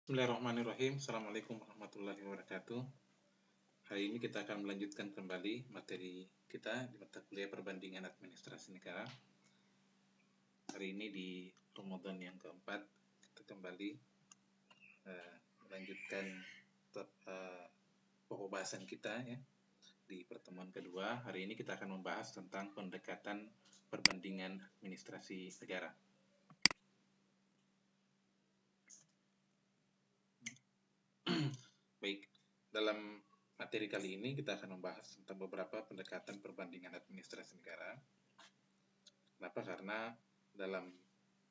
Bismillahirrahmanirrahim. Assalamualaikum warahmatullahi wabarakatuh. Hari ini kita akan melanjutkan kembali materi kita di mata kuliah perbandingan administrasi negara. Hari ini di Ramadan yang keempat, kita kembali melanjutkan pokok bahasan kita ya. Di pertemuan kedua, hari ini kita akan membahas tentang pendekatan perbandingan administrasi negara. Baik, dalam materi kali ini kita akan membahas tentang beberapa pendekatan perbandingan administrasi negara. Kenapa? Karena dalam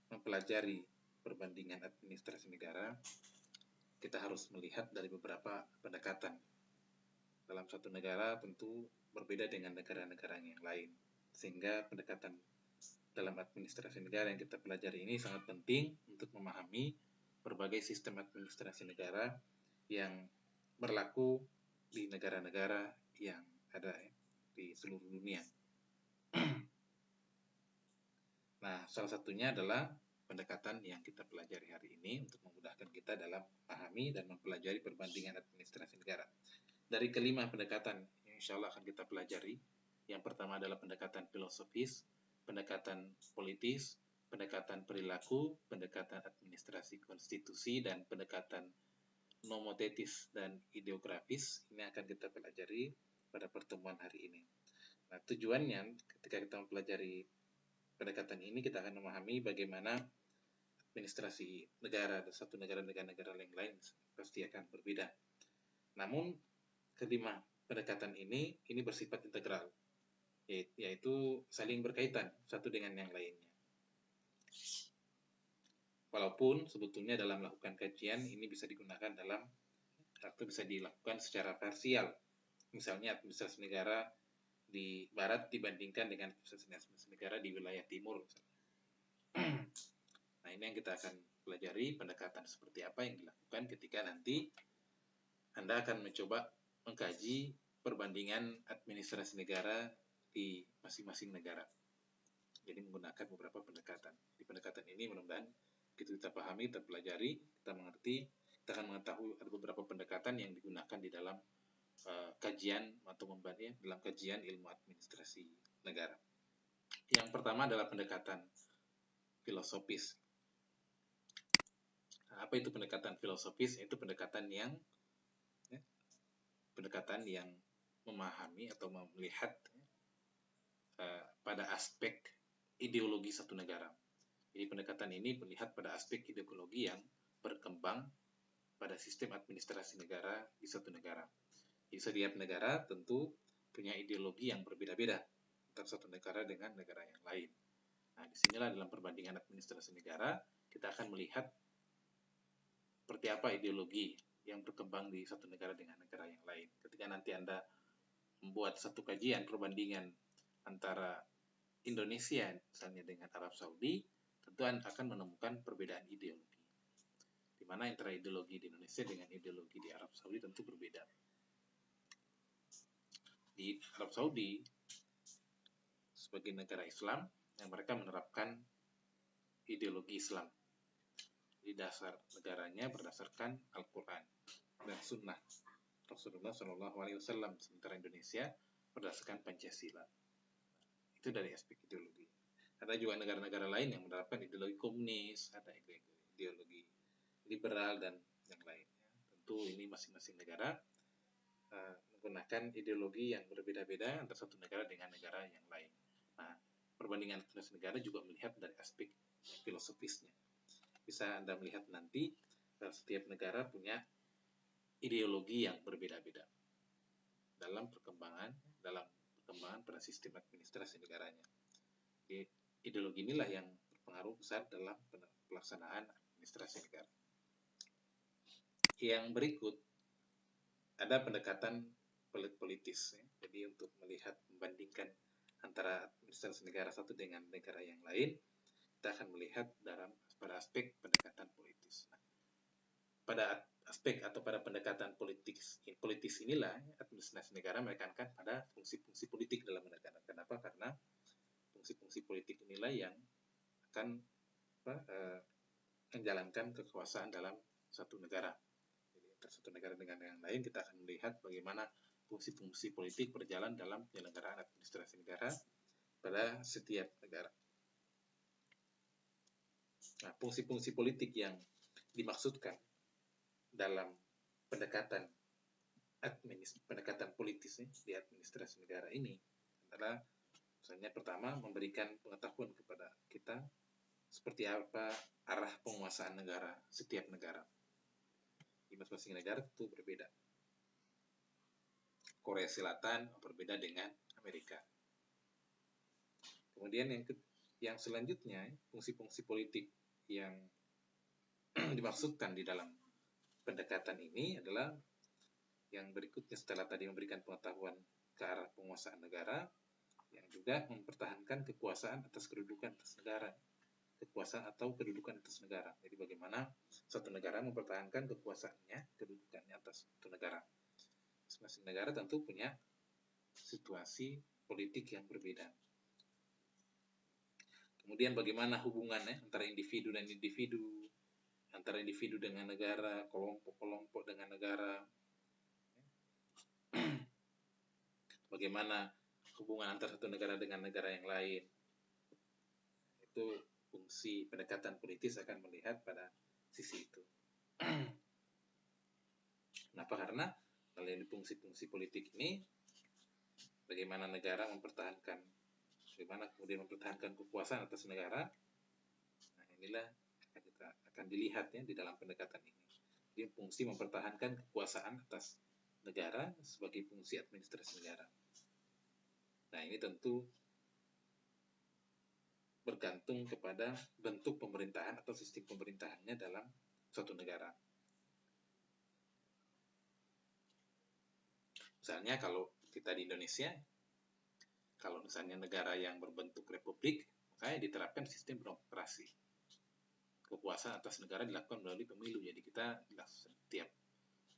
mempelajari perbandingan administrasi negara, kita harus melihat dari beberapa pendekatan. Dalam satu negara tentu berbeda dengan negara-negara yang lain, sehingga pendekatan dalam administrasi negara yang kita pelajari ini sangat penting untuk memahami berbagai sistem administrasi negara yang berlaku di negara-negara yang ada di seluruh dunia. Nah, salah satunya adalah pendekatan yang kita pelajari hari ini untuk memudahkan kita dalam memahami dan mempelajari perbandingan administrasi negara. Dari kelima pendekatan yang insya Allah akan kita pelajari, yang pertama adalah pendekatan filosofis, pendekatan politis, pendekatan perilaku, pendekatan administrasi konstitusi, dan pendekatan nomotetis dan ideografis. Ini akan kita pelajari pada pertemuan hari ini. Nah, tujuannya ketika kita mempelajari pendekatan ini, kita akan memahami bagaimana administrasi negara dan satu negara dengan negara yang lain pasti akan berbeda. Namun, kelima pendekatan ini bersifat integral, yaitu saling berkaitan satu dengan yang lainnya. Walaupun sebetulnya dalam melakukan kajian ini bisa digunakan atau bisa dilakukan secara parsial. Misalnya administrasi negara di barat dibandingkan dengan administrasi negara di wilayah timur. Nah, ini yang kita akan pelajari, pendekatan seperti apa yang dilakukan ketika nanti Anda akan mencoba mengkaji perbandingan administrasi negara di masing-masing negara. Jadi menggunakan beberapa pendekatan. Di pendekatan ini mudah-mudahan kita pahami, kita pelajari, kita mengerti, kita akan mengetahui ada beberapa pendekatan yang digunakan di dalam kajian atau dalam kajian ilmu administrasi negara. Yang pertama adalah pendekatan filosofis. Nah, apa itu pendekatan filosofis? Itu pendekatan yang memahami atau melihat pada aspek ideologi satu negara. Jadi pendekatan ini melihat pada aspek ideologi yang berkembang pada sistem administrasi negara di satu negara. Di setiap negara tentu punya ideologi yang berbeda-beda antara satu negara dengan negara yang lain. Nah, disinilah dalam perbandingan administrasi negara kita akan melihat seperti apa ideologi yang berkembang di satu negara dengan negara yang lain. Ketika nanti Anda membuat satu kajian perbandingan antara Indonesia misalnya dengan Arab Saudi, tentu Anda akan menemukan perbedaan ideologi. Di mana antara ideologi di Indonesia dengan ideologi di Arab Saudi tentu berbeda. Di Arab Saudi sebagai negara Islam yang mereka menerapkan ideologi Islam. Di dasar negaranya berdasarkan Al-Quran dan Sunnah Rasulullah SAW. Sementara Indonesia berdasarkan Pancasila. Itu dari aspek ideologi. Ada juga negara-negara lain yang menerapkan ideologi komunis, ada ideologi liberal dan yang lainnya. Tentu ini masing-masing negara menggunakan ideologi yang berbeda-beda antara satu negara dengan negara yang lain. Nah, perbandingan administrasi negara juga melihat dari aspek filosofisnya. Bisa Anda melihat nanti setiap negara punya ideologi yang berbeda-beda dalam perkembangan pada sistem administrasi negaranya. Jadi, ideologi inilah yang berpengaruh besar dalam pelaksanaan administrasi negara. Yang berikut ada pendekatan politis. Jadi untuk melihat membandingkan antara administrasi negara satu dengan negara yang lain, kita akan melihat pada aspek pendekatan politis. Nah, pada aspek atau pada pendekatan politis inilah administrasi negara menekankan pada fungsi-fungsi politik dalam negara. Kenapa? Karena fungsi-fungsi politik inilah yang akan menjalankan kekuasaan dalam satu negara. Jadi antara satu negara dengan yang lain kita akan melihat bagaimana fungsi-fungsi politik berjalan dalam penyelenggaraan administrasi negara pada setiap negara. Nah, fungsi-fungsi politik yang dimaksudkan dalam pendekatan politis di administrasi negara ini adalah misalnya pertama memberikan pengetahuan kepada kita seperti apa arah penguasaan negara setiap negara. Di masing-masing negara tentu berbeda. Korea Selatan berbeda dengan Amerika. Kemudian yang selanjutnya fungsi-fungsi politik yang dimaksudkan di dalam pendekatan ini adalah yang berikutnya setelah tadi memberikan pengetahuan ke arah penguasaan negara, yang juga mempertahankan kekuasaan atas kedudukan atas negara. Kekuasaan atau kedudukan atas negara. Jadi bagaimana suatu negara mempertahankan kekuasaannya, kedudukannya atas suatu negara. Masing-masing negara tentu punya situasi politik yang berbeda. Kemudian bagaimana hubungannya antara individu dan individu, antara individu dengan negara, kelompok-kelompok dengan negara. Bagaimana hubungan antara satu negara dengan negara yang lain. Itu fungsi pendekatan politis akan melihat pada sisi itu. Kenapa? Karena melalui fungsi-fungsi politik ini, bagaimana negara mempertahankan, bagaimana kemudian mempertahankan kekuasaan atas negara, nah inilah kita akan dilihat ya di dalam pendekatan ini. Jadi fungsi mempertahankan kekuasaan atas negara sebagai fungsi administrasi negara. Nah ini tentu bergantung kepada bentuk pemerintahan atau sistem pemerintahannya dalam suatu negara. Misalnya kalau kita di Indonesia, kalau misalnya negara yang berbentuk republik, makanya diterapkan sistem demokrasi. Kekuasaan atas negara dilakukan melalui pemilu, jadi kita setiap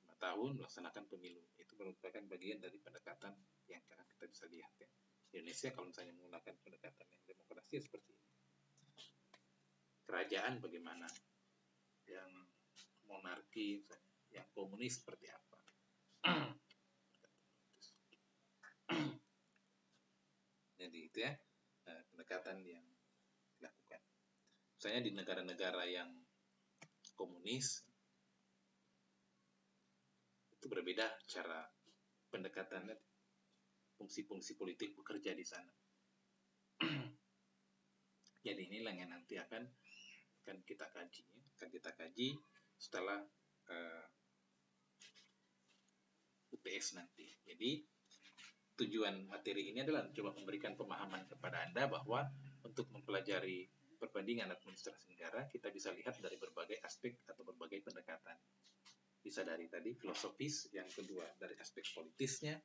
5 tahun melaksanakan pemilu. Itu merupakan bagian dari pendekatan yang kita bisa lihat ya. Indonesia kalau misalnya menggunakan pendekatan yang demokrasi seperti ini. Kerajaan bagaimana? Yang monarki, misalnya, yang komunis seperti apa? Jadi itu ya pendekatan yang dilakukan. Misalnya di negara-negara yang komunis itu berbeda cara pendekatannya, fungsi-fungsi politik bekerja di sana. Jadi inilah yang nanti akan kita kaji setelah UTS nanti. Jadi tujuan materi ini adalah coba memberikan pemahaman kepada Anda bahwa untuk mempelajari perbandingan administrasi negara, kita bisa lihat dari berbagai aspek atau berbagai pendekatan. Bisa dari tadi filosofis, yang kedua dari aspek politisnya.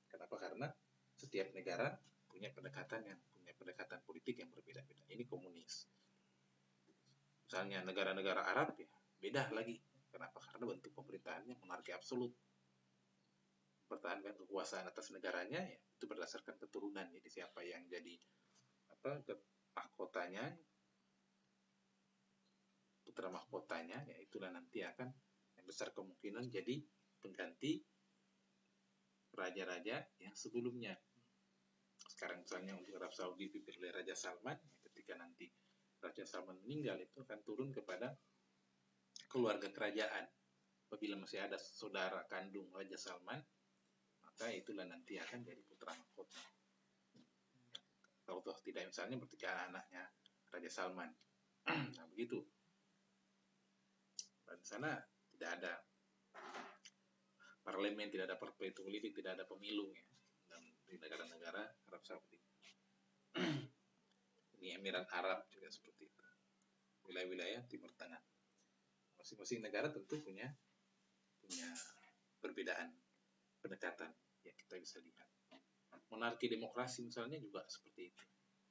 Kenapa? Karena setiap negara punya pendekatan politik yang berbeda-beda. Ini komunis. Misalnya negara-negara Arab ya beda lagi. Kenapa? Karena bentuk pemerintahannya monarki absolut. Pertahankan kekuasaan atas negaranya ya itu berdasarkan keturunan. Jadi siapa yang jadi mahkotanya, putra mahkotanya, ya itulah nanti akan yang besar kemungkinan jadi pengganti raja-raja yang sebelumnya. Sekarang misalnya untuk Arab Saudi dipimpin oleh Raja Salman, ketika nanti Raja Salman meninggal itu akan turun kepada keluarga kerajaan. Apabila masih ada saudara kandung Raja Salman, maka itulah nanti akan jadi putra mahkota. Kalau tidak misalnya ketika anaknya Raja Salman. Nah begitu. Dan di sana tidak ada parlemen, tidak ada partai politik, tidak ada pemilu ya. Dan di negara-negara Arab Saudi. Ini Emirat Arab juga seperti itu. Wilayah-wilayah Timur Tengah. Masing-masing negara tentu punya perbedaan pendekatan yang kita bisa lihat. Monarki demokrasi misalnya juga seperti itu.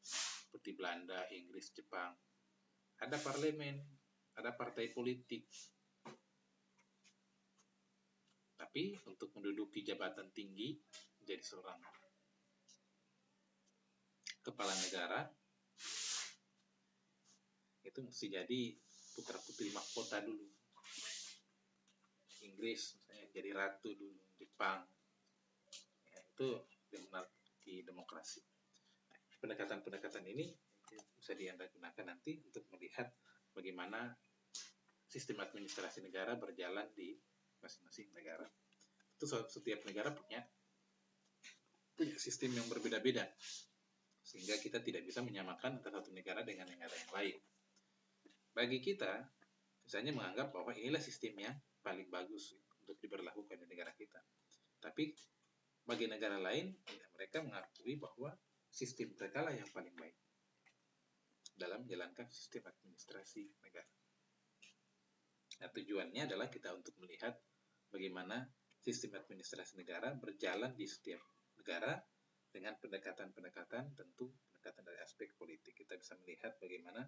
Seperti Belanda, Inggris, Jepang. Ada parlemen, ada partai politik. Tapi untuk menduduki jabatan tinggi menjadi seorang kepala negara itu mesti jadi putra-putri mahkota dulu. Inggris misalnya jadi ratu dulu, Jepang, ya, itu di demokrasi. Nah, pendekatan-pendekatan ini bisa Anda gunakan nanti untuk melihat bagaimana sistem administrasi negara berjalan di masing-masing negara. Itu setiap negara punya sistem yang berbeda-beda, sehingga kita tidak bisa menyamakan antara satu negara dengan negara yang lain. Bagi kita, misalnya menganggap bahwa inilah sistem yang paling bagus untuk diberlakukan di negara kita. Tapi bagi negara lain, mereka mengakui bahwa sistem mereka lah yang paling baik dalam menjalankan sistem administrasi negara. Nah, tujuannya adalah kita untuk melihat bagaimana sistem administrasi negara berjalan di setiap negara dengan pendekatan-pendekatan, tentu pendekatan dari aspek politik. Kita bisa melihat bagaimana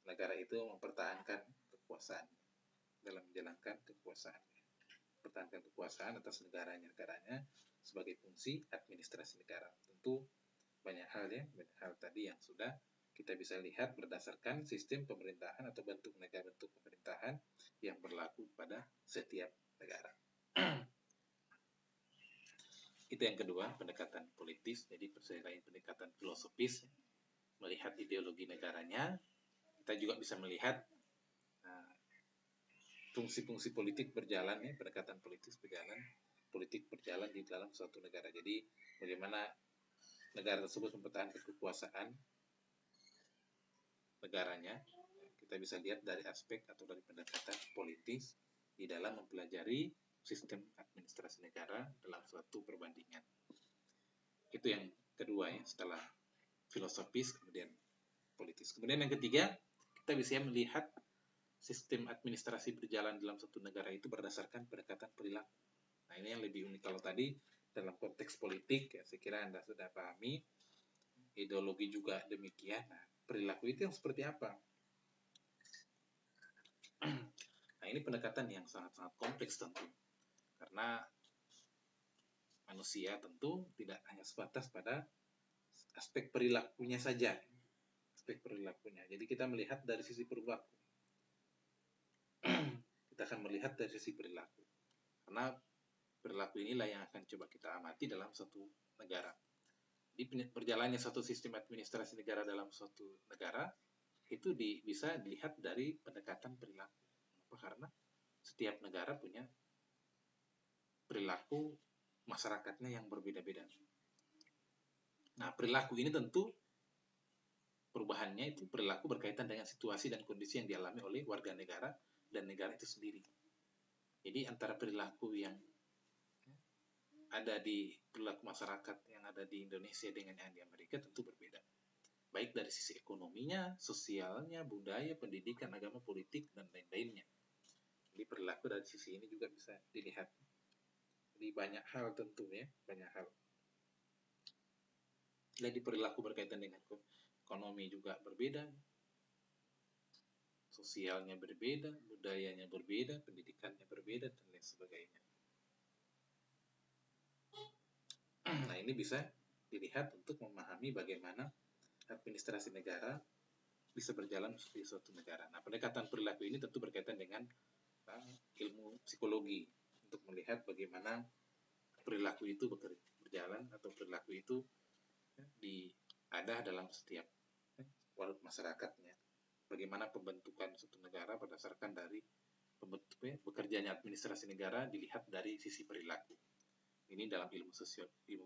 negara itu mempertahankan kekuasaan dalam menjalankan kekuasaan. Pertahankan kekuasaan atas negaranya sebagai fungsi administrasi negara. Tentu banyak hal tadi yang sudah kita bisa lihat berdasarkan sistem pemerintahan atau bentuk pemerintahan yang berlaku pada setiap negara. Itu yang kedua, pendekatan politis. Jadi selain pendekatan filosofis, melihat ideologi negaranya, kita juga bisa melihat fungsi-fungsi politik berjalan, pendekatan politik berjalan di dalam suatu negara. Jadi bagaimana negara tersebut mempertahankan kekuasaan negaranya, kita bisa lihat dari aspek atau dari pendekatan politis di dalam mempelajari sistem administrasi negara dalam suatu perbandingan. Itu yang kedua setelah filosofis kemudian politis. Kemudian yang ketiga, kita bisa melihat sistem administrasi berjalan dalam suatu negara itu berdasarkan pendekatan perilaku. Nah, ini yang lebih unik. Kalau tadi dalam konteks politik, saya kira Anda sudah pahami, ideologi juga demikian. Nah, perilaku itu yang seperti apa? Nah, ini pendekatan yang sangat-sangat kompleks tentu. Karena manusia tentu tidak hanya sebatas pada aspek perilakunya saja. Jadi kita melihat dari sisi perilaku. Kita akan melihat dari sisi perilaku. Karena perilaku inilah yang akan coba kita amati dalam suatu negara. Di berjalannya suatu sistem administrasi negara dalam suatu negara, itu bisa dilihat dari pendekatan perilaku. Karena setiap negara punya perilaku masyarakatnya yang berbeda-beda. Nah, perilaku ini tentu perubahannya itu perilaku berkaitan dengan situasi dan kondisi yang dialami oleh warga negara dan negara itu sendiri. Jadi antara perilaku yang ada di perilaku masyarakat yang ada di Indonesia dengan yang di Amerika tentu berbeda. Baik dari sisi ekonominya, sosialnya, budaya, pendidikan, agama, politik, dan lain-lainnya. Jadi perilaku dari sisi ini juga bisa dilihat. Jadi banyak hal tentu banyak hal. Jadi perilaku berkaitan dengan ekonomi juga berbeda, sosialnya berbeda, budayanya berbeda, pendidikannya berbeda, dan lain sebagainya. Nah, ini bisa dilihat untuk memahami bagaimana administrasi negara bisa berjalan di suatu negara. Nah, pendekatan perilaku ini tentu berkaitan dengan ilmu psikologi untuk melihat bagaimana perilaku itu berjalan atau perilaku itu ada dalam setiap walut masyarakatnya. Bagaimana pembentukan suatu negara berdasarkan dari bekerjanya administrasi negara dilihat dari sisi perilaku. Ini dalam ilmu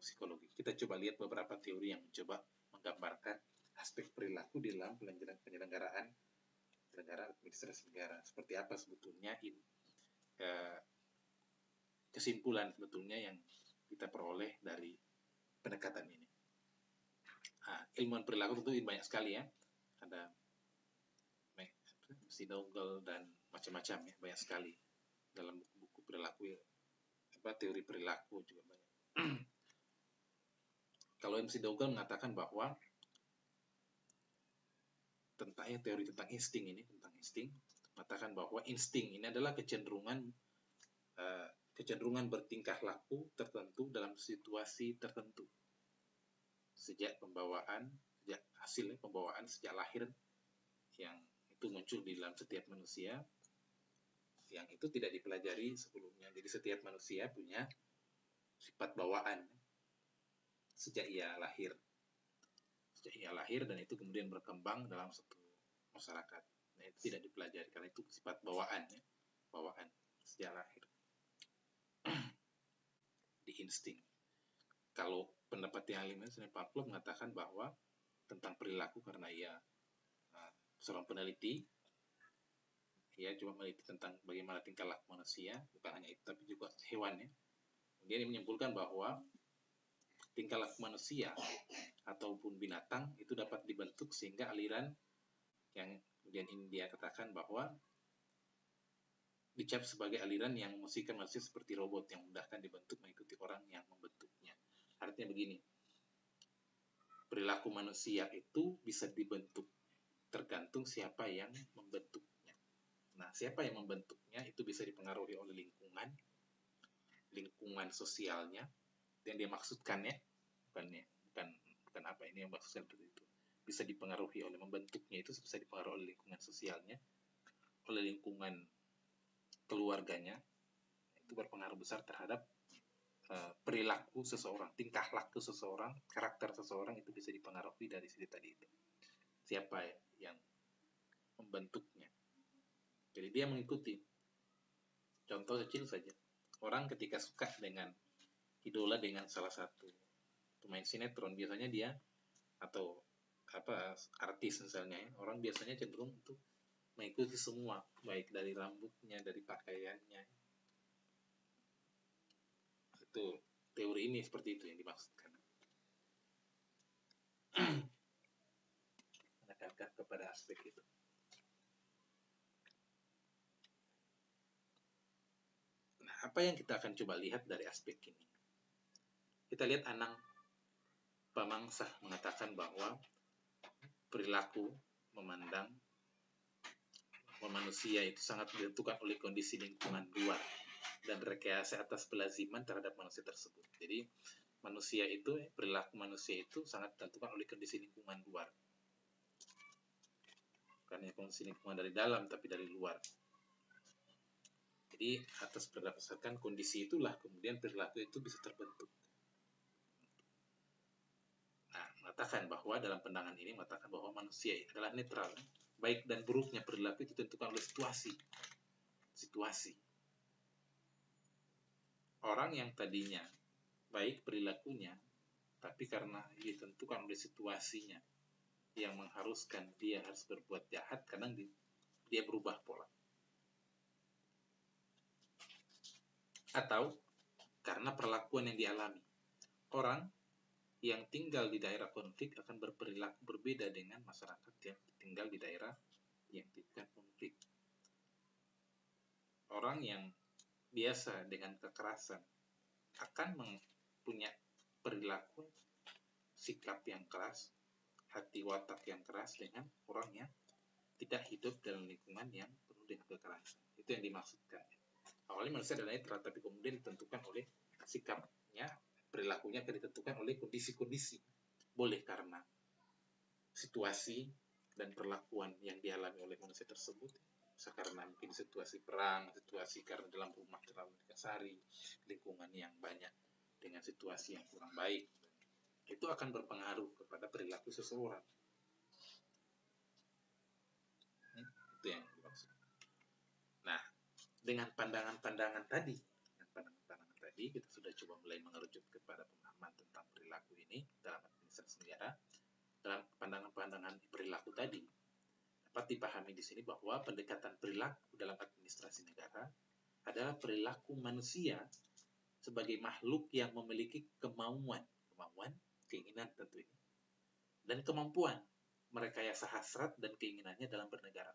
psikologi. Kita coba lihat beberapa teori yang mencoba menggambarkan aspek perilaku di dalam penyelenggaraan administrasi negara. Seperti apa sebetulnya kesimpulan sebetulnya yang kita peroleh dari pendekatan ini. Nah, ilmuwan perilaku tentu banyak sekali ada MC Dougall dan macam-macam banyak sekali dalam buku perilaku teori perilaku juga banyak. Kalau MC Dougall mengatakan bahwa teori tentang insting mengatakan bahwa insting ini adalah kecenderungan bertingkah laku tertentu dalam situasi tertentu sejak hasil pembawaan sejak lahir yang itu muncul di dalam setiap manusia yang itu tidak dipelajari sebelumnya. Jadi setiap manusia punya sifat bawaan sejak ia lahir. Dan itu kemudian berkembang dalam satu masyarakat. Nah, itu tidak dipelajari karena itu sifat bawaan sejak lahir. Di insting. Kalau pendapat yang lain, Pavlov mengatakan bahwa tentang perilaku karena ia seorang peneliti, ia cuma meneliti tentang bagaimana tingkah laku manusia, bukan hanya itu tapi juga hewan ya. Dia menyimpulkan bahwa tingkah laku manusia ataupun binatang itu dapat dibentuk sehingga aliran yang kemudian ini dia katakan bahwa dicap sebagai aliran yang memungkinkan manusia seperti robot yang mudahkan dibentuk mengikuti orang yang membentuknya. Artinya begini, perilaku manusia itu bisa dibentuk tergantung siapa yang membentuknya. Nah, siapa yang membentuknya itu bisa dipengaruhi oleh lingkungan sosialnya yang dia maksudkan ya, bukan apa ini yang maksudkan itu. Bisa dipengaruhi oleh membentuknya itu bisa dipengaruhi oleh lingkungan sosialnya, oleh lingkungan keluarganya, itu berpengaruh besar terhadap perilaku seseorang, tingkah laku seseorang, karakter seseorang itu bisa dipengaruhi dari sini tadi itu. Siapa yang membentuknya. Jadi dia mengikuti. Contoh kecil saja. Orang ketika suka dengan idola dengan salah satu pemain sinetron, biasanya dia atau artis misalnya, orang biasanya cenderung untuk mengikuti semua, baik dari rambutnya, dari pakaiannya. Itu teori ini seperti itu yang dimaksudkan. Menekankan kepada aspek itu. Nah, apa yang kita akan coba lihat dari aspek ini? Kita lihat Anang Pamangsah mengatakan bahwa perilaku memandang manusia itu sangat ditentukan oleh kondisi lingkungan luar dan rekayasa atas pelaziman terhadap manusia tersebut. Jadi perilaku manusia itu sangat ditentukan oleh kondisi lingkungan luar. Bukan hanya kondisi lingkungan dari dalam, tapi dari luar. Jadi atas berdasarkan kondisi itulah kemudian perilaku itu bisa terbentuk. Nah, mengatakan bahwa dalam pandangan ini mengatakan bahwa manusia adalah netral. Baik dan buruknya perilaku itu ditentukan oleh situasi. Orang yang tadinya baik perilakunya, tapi karena ditentukan oleh situasinya yang mengharuskan dia harus berbuat jahat, kadang dia berubah pola. Atau karena perlakuan yang dialami. Orang yang tinggal di daerah konflik akan berperilaku berbeda dengan masyarakat yang tinggal di daerah yang tidak konflik. Orang yang biasa dengan kekerasan akan punya perilaku sikap yang keras, hati watak yang keras dengan orang yang tidak hidup dalam lingkungan yang penuh dengan kekerasan. Itu yang dimaksudkan. Awalnya manusia adalah netral, tapi kemudian ditentukan oleh sikapnya, perilakunya akan ditentukan oleh kondisi-kondisi. Boleh karena situasi dan perlakuan yang dialami oleh manusia tersebut, bisa karena mungkin situasi perang, situasi karena dalam rumah terlalu dikasari, lingkungan yang banyak dengan situasi yang kurang baik, itu akan berpengaruh kepada perilaku seseorang. Itu yang dimaksud. Nah, dengan pandangan-pandangan tadi, kita sudah coba mulai mengerucut kepada pemahaman tentang perilaku ini dalam administrasi negara. Dalam pandangan-pandangan perilaku tadi, dapat dipahami di sini bahwa pendekatan perilaku dalam administrasi negara adalah perilaku manusia sebagai makhluk yang memiliki kemauan, keinginan tentunya, dan kemampuan merekayasa hasrat dan keinginannya dalam bernegara.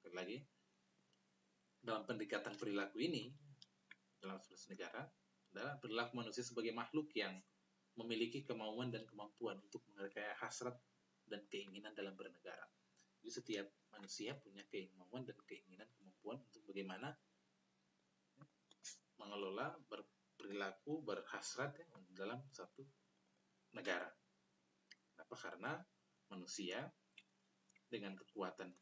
Sekali lagi, dalam pendekatan perilaku ini dalam administrasi negara adalah perilaku manusia sebagai makhluk yang memiliki kemauan dan kemampuan untuk merekayasa hasrat dan keinginan dalam bernegara. Jadi setiap manusia punya kemauan dan keinginan, kemampuan untuk bagaimana mengelola, berperilaku, berhasrat dalam satu negara. Kenapa? Karena manusia dengan kekuatan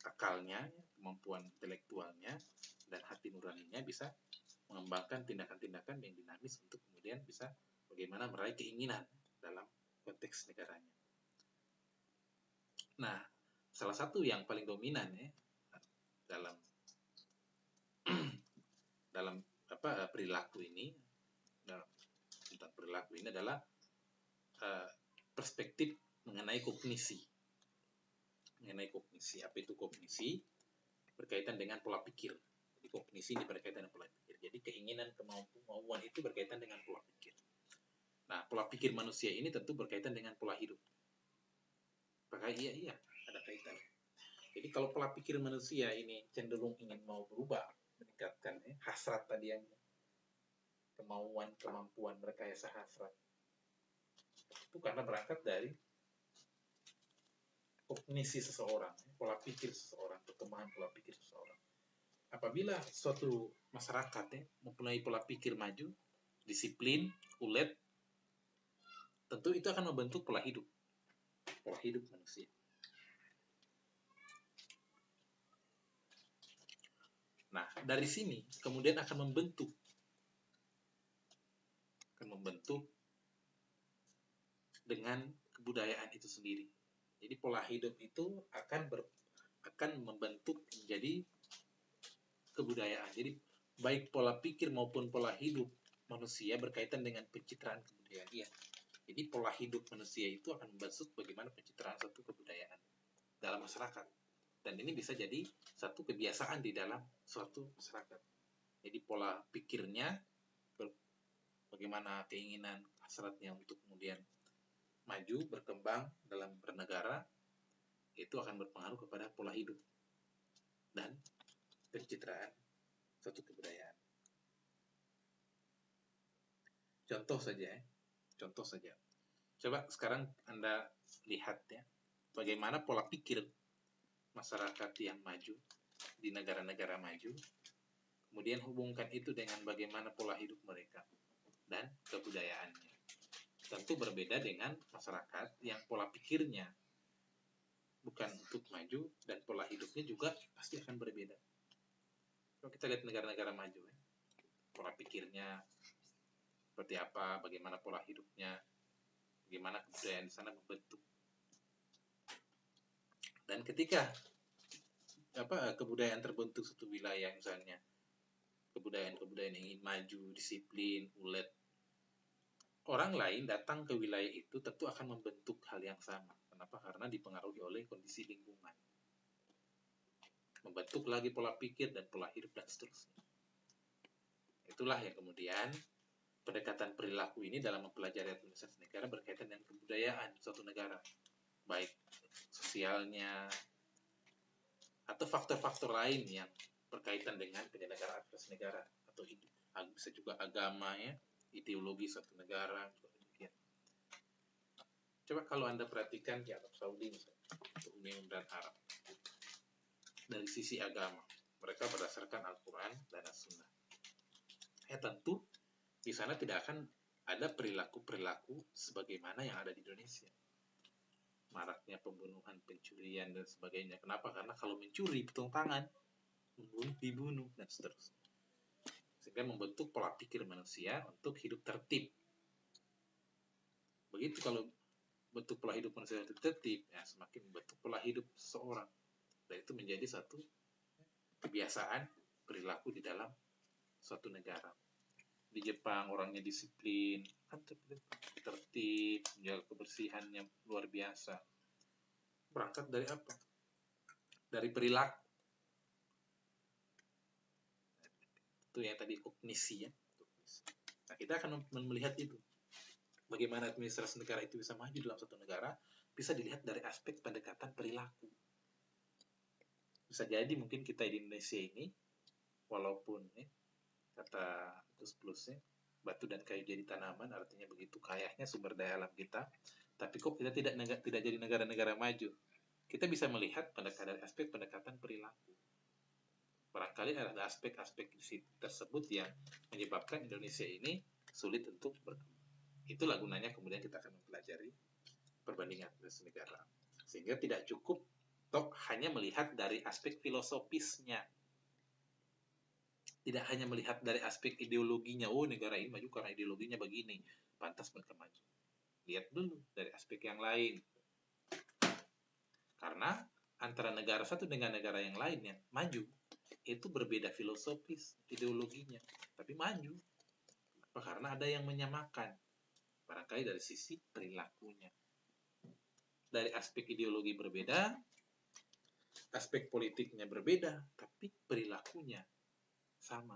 akalnya, kemampuan intelektualnya, dan hati nuraninya bisa mengembangkan tindakan-tindakan yang dinamis untuk kemudian bisa bagaimana meraih keinginan dalam konteks negaranya. Nah, salah satu yang paling dominan ya dalam perilaku ini, tentang perilaku ini adalah perspektif mengenai kognisi. Apa itu kognisi? Berkaitan dengan pola pikir. Jadi kognisi ini berkaitan dengan pola pikir. Jadi keinginan, kemauan itu berkaitan dengan pola pikir. Nah, pola pikir manusia ini tentu berkaitan dengan pola hidup. Apakah iya, ada kaitan. Jadi kalau pola pikir manusia ini cenderung ingin mau berubah, meningkatkan hasrat tadi yang kemauan, kemampuan, merekayasa hasrat. Itu karena berangkat dari kognisi seseorang, pola pikir seseorang, perkembangan pola pikir seseorang. Apabila suatu masyarakat mempunyai pola pikir maju, disiplin, ulet, tentu itu akan membentuk pola hidup manusia. Nah, dari sini kemudian akan membentuk dengan kebudayaan itu sendiri. Jadi pola hidup itu akan membentuk menjadi kebudayaan. Jadi baik pola pikir maupun pola hidup manusia berkaitan dengan pencitraan kebudayaan. Iya. Jadi pola hidup manusia itu akan membentuk bagaimana pencitraan suatu kebudayaan dalam masyarakat. Dan ini bisa jadi satu kebiasaan di dalam suatu masyarakat. Jadi pola pikirnya, bagaimana keinginan hasratnya untuk kemudian maju, berkembang dalam bernegara, itu akan berpengaruh kepada pola hidup dan pencitraan suatu kebudayaan. Contoh saja. Coba sekarang Anda lihat ya, bagaimana pola pikir masyarakat yang maju di negara-negara maju, kemudian hubungkan itu dengan bagaimana pola hidup mereka dan kebudayaannya. Tentu berbeda dengan masyarakat yang pola pikirnya bukan untuk maju dan pola hidupnya juga pasti akan berbeda. Kalau kita lihat negara-negara maju, pola pikirnya seperti apa, bagaimana pola hidupnya, bagaimana kebudayaan di sana membentuk. Dan ketika kebudayaan terbentuk suatu wilayah, misalnya kebudayaan yang ingin maju, disiplin, ulet, orang lain datang ke wilayah itu tentu akan membentuk hal yang sama. Kenapa? Karena dipengaruhi oleh kondisi lingkungan. Membentuk lagi pola pikir dan pola hidup dan seterusnya. Itulah yang kemudian pendekatan perilaku ini dalam mempelajari administrasi negara berkaitan dengan kebudayaan suatu negara, baik sosialnya atau faktor-faktor lain yang berkaitan dengan penyelenggaraan administrasi negara, atau bisa juga agama ya, ideologi suatu negara juga demikian. Coba kalau Anda perhatikan di Arab Saudi misalnya, atau Uni Emirat Arab, dari sisi agama mereka berdasarkan Al-Quran dan As-Sunnah. Ya tentu di sana tidak akan ada perilaku-perilaku sebagaimana yang ada di Indonesia. Maraknya pembunuhan, pencurian, dan sebagainya. Kenapa? Karena kalau mencuri, potong tangan, membunuh, dibunuh, dan seterusnya. Sehingga membentuk pola pikir manusia untuk hidup tertib. Begitu kalau bentuk pola hidup manusia tertib, ya semakin membentuk pola hidup seseorang. Dan itu menjadi satu kebiasaan perilaku di dalam suatu negara. Di Jepang orangnya disiplin, tertib, menjaga kebersihannya luar biasa. Berangkat dari apa? Dari perilaku. Itu yang tadi kognisi ya. Nah, kita akan melihat itu. Bagaimana administrasi negara itu bisa maju dalam suatu negara, bisa dilihat dari aspek pendekatan perilaku. Bisa jadi mungkin kita di Indonesia ini, walaupun kata plus-plusnya, batu dan kayu jadi tanaman, artinya begitu kayanya sumber daya alam kita, tapi kok kita tidak jadi negara-negara maju. Kita bisa melihat dari aspek pendekatan perilaku. Barangkali ada aspek-aspek tersebut yang menyebabkan Indonesia ini sulit untuk berkembang. Itulah gunanya kemudian kita akan mempelajari perbandingan negara. Sehingga tidak cukup atau hanya melihat dari aspek filosofisnya. Tidak hanya melihat dari aspek ideologinya, oh negara ini maju karena ideologinya begini, pantas mereka maju. Lihat dulu dari aspek yang lain. Karena antara negara satu dengan negara yang lainnya maju, itu berbeda filosofis, ideologinya, tapi maju. Kenapa? Karena ada yang menyamakan. Barangkali dari sisi perilakunya. Dari aspek ideologi berbeda, aspek politiknya berbeda, tapi perilakunya sama.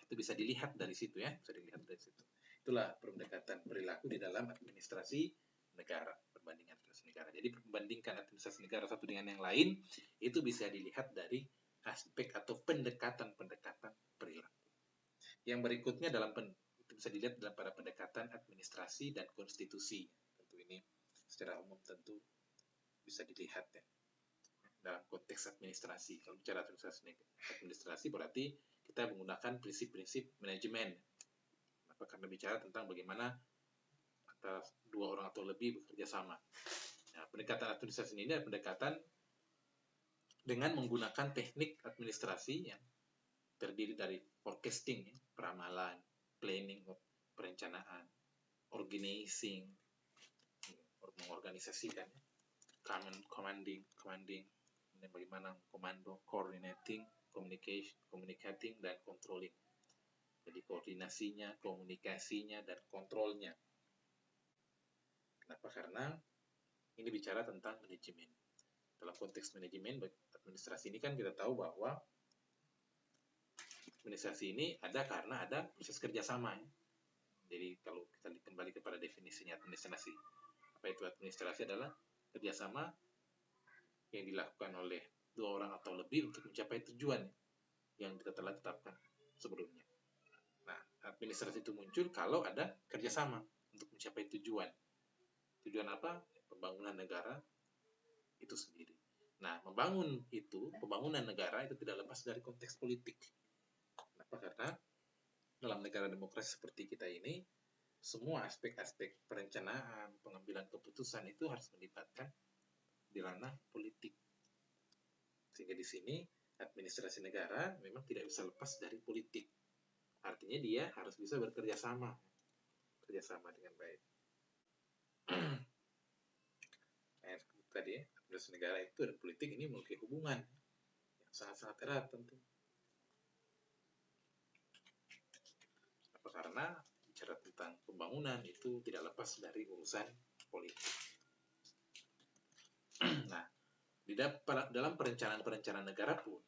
Itu bisa dilihat dari situ ya, bisa dilihat dari situ. Itulah pendekatan perilaku di dalam administrasi negara, perbandingan administrasi negara. Jadi perbandingkan administrasi negara satu dengan yang lain, itu bisa dilihat dari aspek atau pendekatan-pendekatan perilaku. Yang berikutnya itu bisa dilihat dalam pada pendekatan administrasi dan konstitusi. Tentu ini secara umum tentu bisa dilihat ya. Dalam konteks administrasi. Kalau bicara administrasi berarti kita menggunakan prinsip-prinsip manajemen. Kenapa? Karena bicara tentang bagaimana antara dua orang atau lebih bekerja sama. Nah, pendekatan administrasi ini adalah pendekatan dengan menggunakan teknik administrasi yang terdiri dari forecasting, peramalan, planning, perencanaan, organizing, mengorganisasikan, commanding, bagaimana komando, coordinating, communicating, dan controlling. Jadi koordinasinya, komunikasinya, dan kontrolnya. Kenapa? Karena ini bicara tentang manajemen. Dalam konteks manajemen administrasi ini kan kita tahu bahwa administrasi ini ada karena ada proses kerjasama. Jadi kalau kita kembali kepada definisinya administrasi, apa itu administrasi adalah kerjasama yang dilakukan oleh dua orang atau lebih untuk mencapai tujuan yang kita telah tetapkan sebelumnya. Nah, administrasi itu muncul kalau ada kerjasama untuk mencapai tujuan. Tujuan apa? Pembangunan negara itu sendiri. Nah, pembangunan negara itu tidak lepas dari konteks politik. Kenapa? Karena dalam negara demokrasi seperti kita ini, semua aspek-aspek perencanaan, pengambilan keputusan itu harus melibatkan di ranah politik. Sehingga di sini administrasi negara memang tidak bisa lepas dari politik. Artinya dia harus bisa bekerja sama dengan baik. Tadi administrasi negara itu dan politik ini memiliki hubungan yang sangat-sangat erat tentu. Karena bicara tentang pembangunan itu tidak lepas dari urusan politik. Nah, dalam perencanaan negara pun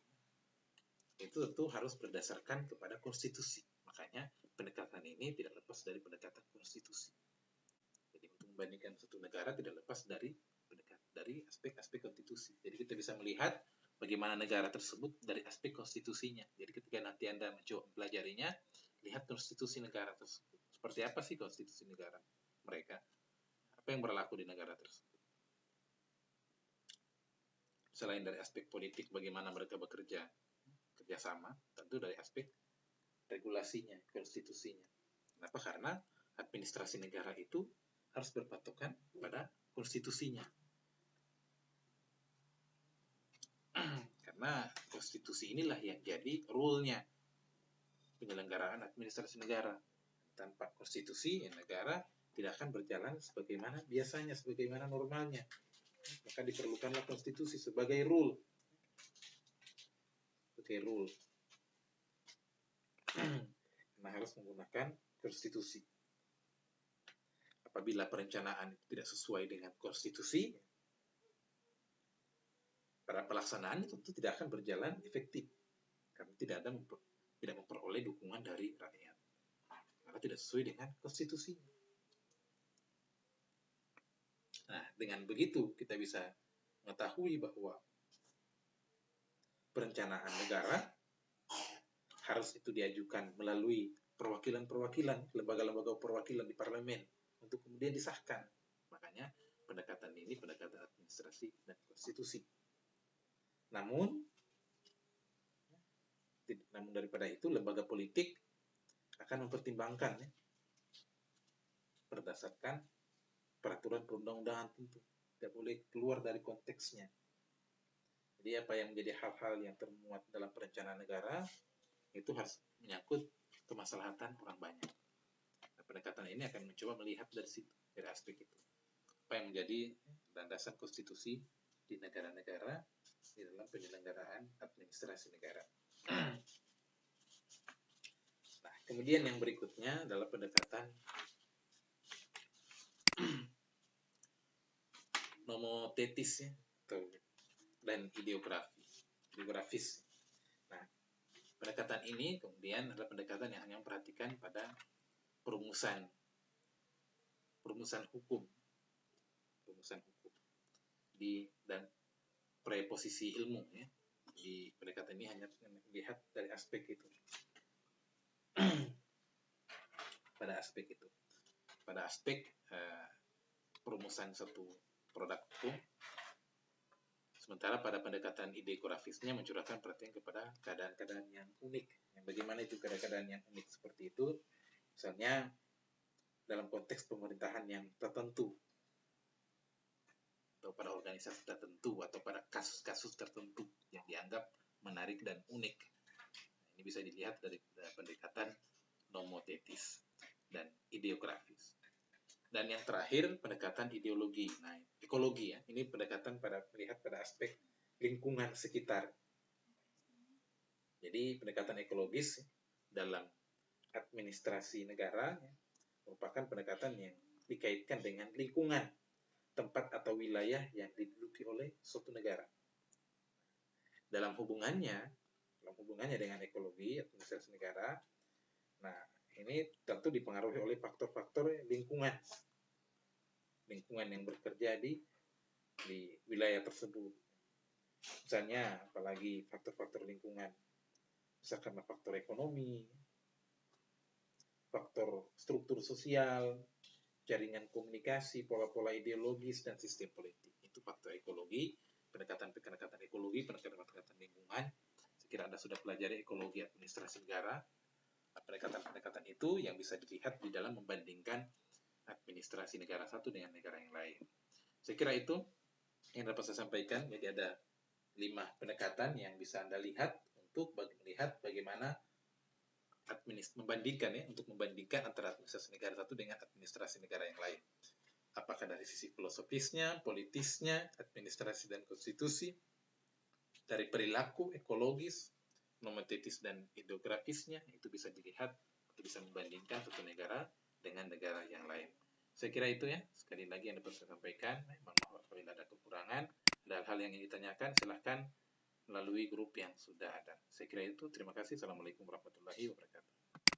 itu tentu harus berdasarkan kepada konstitusi. Makanya pendekatan ini tidak lepas dari pendekatan konstitusi. Jadi untuk membandingkan satu negara tidak lepas dari aspek-aspek konstitusi. Jadi kita bisa melihat bagaimana negara tersebut dari aspek konstitusinya. Jadi ketika nanti Anda mencoba mempelajarinya, lihat konstitusi negara tersebut. Seperti apa sih konstitusi negara mereka? Apa yang berlaku di negara tersebut? Selain dari aspek politik, bagaimana mereka kerjasama, tentu dari aspek regulasinya, konstitusinya. Kenapa? Karena administrasi negara itu harus berpatokan pada konstitusinya. Karena konstitusi inilah yang jadi rule-nya penyelenggaraan administrasi negara. Tanpa konstitusi, negara tidak akan berjalan sebagaimana biasanya, sebagaimana normalnya. Maka diperlukanlah konstitusi sebagai rule. Karena harus menggunakan konstitusi. Apabila perencanaan tidak sesuai dengan konstitusi, pada pelaksanaan itu tentu tidak akan berjalan efektif. Karena tidak memperoleh dukungan dari rakyat. Karena tidak sesuai dengan konstitusi. Nah, dengan begitu kita bisa mengetahui bahwa perencanaan negara harus itu diajukan melalui perwakilan-perwakilan, lembaga-lembaga perwakilan di parlemen untuk kemudian disahkan. Makanya pendekatan ini pendekatan administrasi dan konstitusi. Namun daripada itu lembaga politik akan mempertimbangkan berdasarkan peraturan perundang-undangan tentu. tidak boleh keluar dari konteksnya. Jadi apa yang menjadi hal-hal yang termuat dalam perencanaan negara itu harus menyangkut kemaslahatan orang banyak. Nah, pendekatan ini akan mencoba melihat dari situ, dari aspek itu. Apa yang menjadi landasan konstitusi di negara-negara di dalam penyelenggaraan administrasi negara. Nah, kemudian yang berikutnya adalah pendekatan nomotetis ya, dan ideografis. Nah, pendekatan ini kemudian adalah pendekatan yang hanya memperhatikan pada perumusan hukum dan preposisi ilmu ya. Di pendekatan ini hanya melihat dari aspek itu. pada aspek perumusan satu produk hukum. Sementara pada pendekatan ideografisnya mencurahkan perhatian kepada keadaan-keadaan yang unik. Yang bagaimana itu keadaan-keadaan yang unik seperti itu? Misalnya dalam konteks pemerintahan yang tertentu, atau pada organisasi tertentu, atau pada kasus-kasus tertentu yang dianggap menarik dan unik. Ini bisa dilihat dari pendekatan nomotetis dan ideografis. Dan yang terakhir, pendekatan ideologi. Nah, ekologi ya. Ini pendekatan melihat pada aspek lingkungan sekitar. Jadi, pendekatan ekologis dalam administrasi negara ya, merupakan pendekatan yang dikaitkan dengan lingkungan tempat atau wilayah yang diduduki oleh suatu negara. Dalam hubungannya dengan ekologi administrasi negara, nah ini tentu dipengaruhi oleh faktor-faktor lingkungan yang bekerja di wilayah tersebut. Misalnya, apalagi faktor-faktor lingkungan, misalkan faktor ekonomi, faktor struktur sosial, jaringan komunikasi, pola-pola ideologis, dan sistem politik. Itu faktor ekologi, pendekatan ekologi, pendekatan lingkungan. Sekira Anda sudah pelajari ekologi administrasi negara, pendekatan itu yang bisa dilihat di dalam membandingkan administrasi negara satu dengan negara yang lain. Saya kira itu yang dapat saya sampaikan. Jadi ada 5 pendekatan yang bisa Anda lihat untuk melihat bagaimana membandingkan antara administrasi negara satu dengan administrasi negara yang lain. Apakah dari sisi filosofisnya, politisnya, administrasi dan konstitusi, dari perilaku ekologis, nomotetis dan ideografisnya, itu bisa dilihat atau bisa membandingkan satu negara dengan negara yang lain. Saya kira itu ya, sekali lagi yang dapat saya sampaikan. Mohon maaf apabila ada kekurangan, ada hal yang ingin ditanyakan, silahkan melalui grup yang sudah ada. Saya kira itu, terima kasih. Assalamualaikum warahmatullahi wabarakatuh.